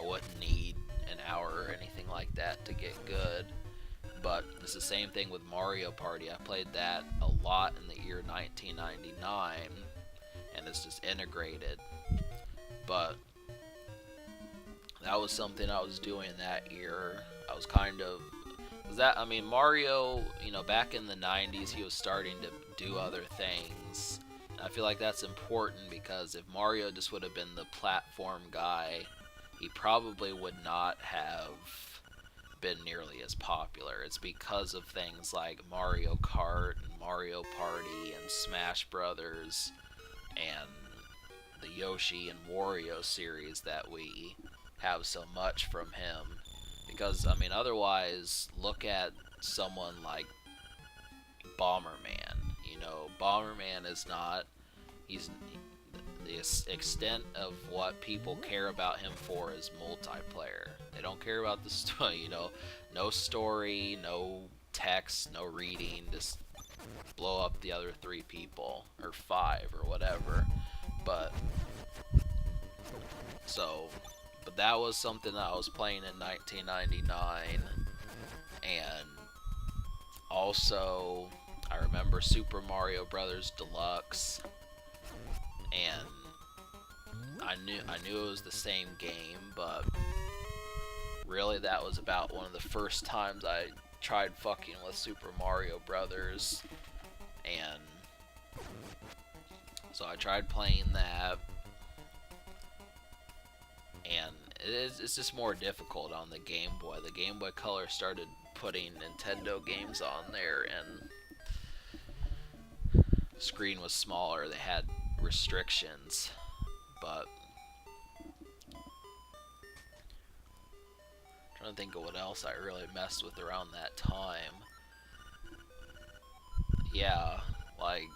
wouldn't need an hour or anything like that to get good. But it's the same thing with Mario Party. I played that a lot in the year 1999, and it's just integrated. But that was something I was doing that year. I was kind of that I mean Mario, back in the 90s he was starting to do other things. And I feel like that's important because if Mario just would have been the platform guy, he probably would not have been nearly as popular. It's because of things like Mario Kart and Mario Party and Smash Brothers and the Yoshi and Wario series that we have so much from him. Because I mean, otherwise, look at someone like Bomberman. Bomberman is not. He's the extent of what people care about him for is multiplayer. They don't care about the story. No story, no text, no reading. Just blow up the other three people or five or whatever. But so but that was something that I was playing in 1999. And also, I remember Super Mario Brothers Deluxe, and I knew it was the same game, but really that was about one of the first times I tried fucking with Super Mario Brothers, and so I tried playing that, and it's just more difficult on the Game Boy. The Game Boy Color started putting Nintendo games on there, and the screen was smaller. They had restrictions, but I'm trying to think of what else I really messed with around that time. Yeah, like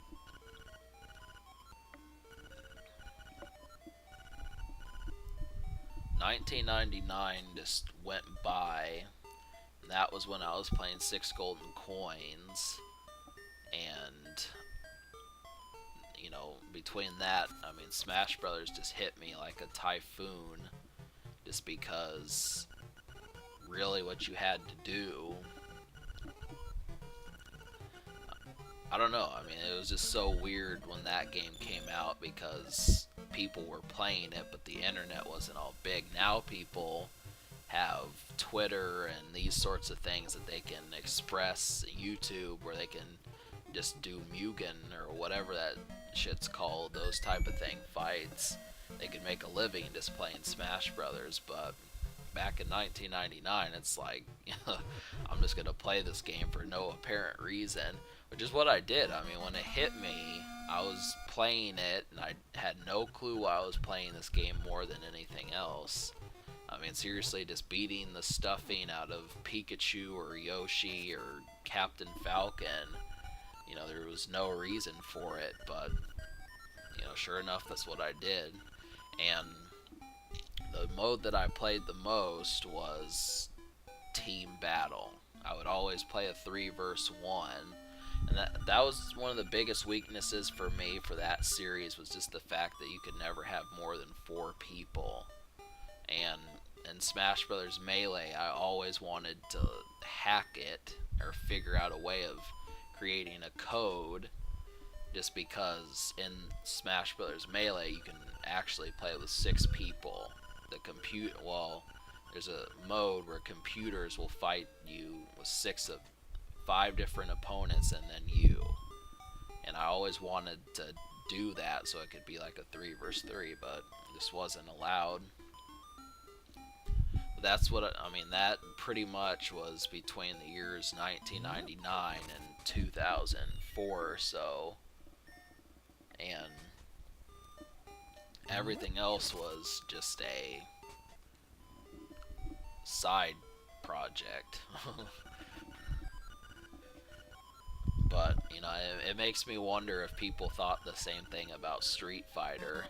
1999 just went by. And that was when I was playing Six Golden Coins, and between that, I mean, Smash Brothers just hit me like a typhoon, just because really what you had to do. I don't know. I mean, it was just so weird when that game came out because people were playing it, but the internet wasn't all big. Now people have Twitter and these sorts of things that they can express, YouTube, where they can just do Mugen or whatever that shit's called, those type of thing, fights. They can make a living just playing Smash Brothers, but back in 1999, it's like, I'm just gonna play this game for no apparent reason, which is what I did. I mean, when it hit me, I was playing it, and I had no clue why I was playing this game more than anything else. I mean, seriously, just beating the stuffing out of Pikachu or Yoshi or Captain Falcon. There was no reason for it, but, sure enough, that's what I did. And the mode that I played the most was Team Battle. I would always play a 3 versus 1. And that was one of the biggest weaknesses for me for that series, was just the fact that you could never have more than 4 people. And in Smash Brothers Melee, I always wanted to hack it or figure out a way of creating a code, just because in Smash Brothers Melee you can actually play with 6 people. There's a mode where computers will fight you with 5 different opponents and then you. And I always wanted to do that so it could be like a 3 versus 3, but this wasn't allowed. That's what I mean. That pretty much was between the years 1999 and 2004 or so, and everything else was just a side project. But it makes me wonder if people thought the same thing about Street Fighter.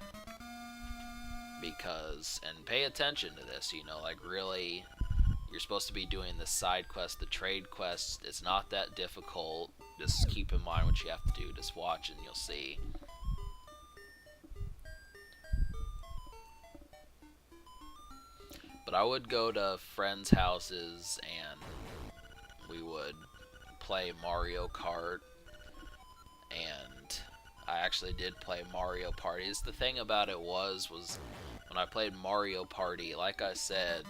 Because, and pay attention to this, like really, you're supposed to be doing the side quest, the trade quest. It's not that difficult. Just keep in mind what you have to do. Just watch and you'll see. But I would go to friends' houses and we would play Mario Kart, and I actually did play Mario Parties. The thing about it was when I played Mario Party, like I said,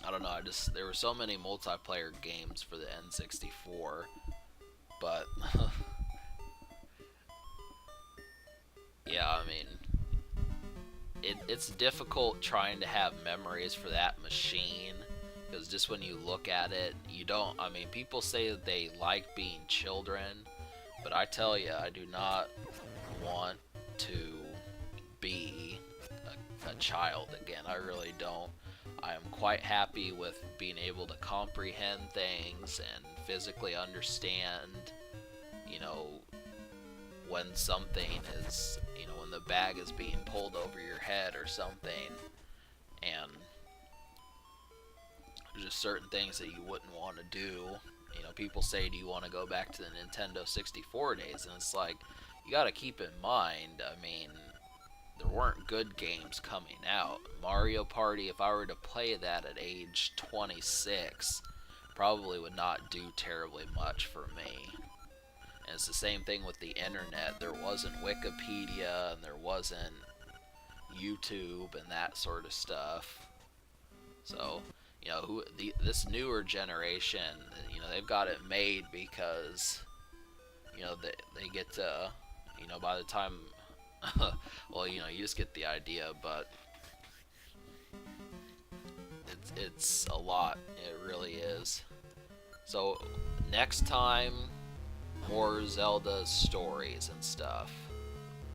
I don't know, there were so many multiplayer games for the N64, but yeah, I mean, it's difficult trying to have memories for that machine, because just when you look at it, you don't. I mean, people say that they like being children, but I tell you, I do not want to be a child again. I really don't. I am quite happy with being able to comprehend things and physically understand, you know, when something is, when the bag is being pulled over your head or something, and there's just certain things that you wouldn't want to do. People say, do you want to go back to the Nintendo 64 days? And it's like, you got to keep in mind, I mean, there weren't good games coming out. Mario Party, if I were to play that at age 26, probably would not do terribly much for me. And it's the same thing with the internet. There wasn't Wikipedia, and there wasn't YouTube and that sort of stuff. So, this newer generation, they've got it made because, they get to, by the time, well, you just get the idea, but it's a lot. It really is. So, next time, more Zelda stories and stuff.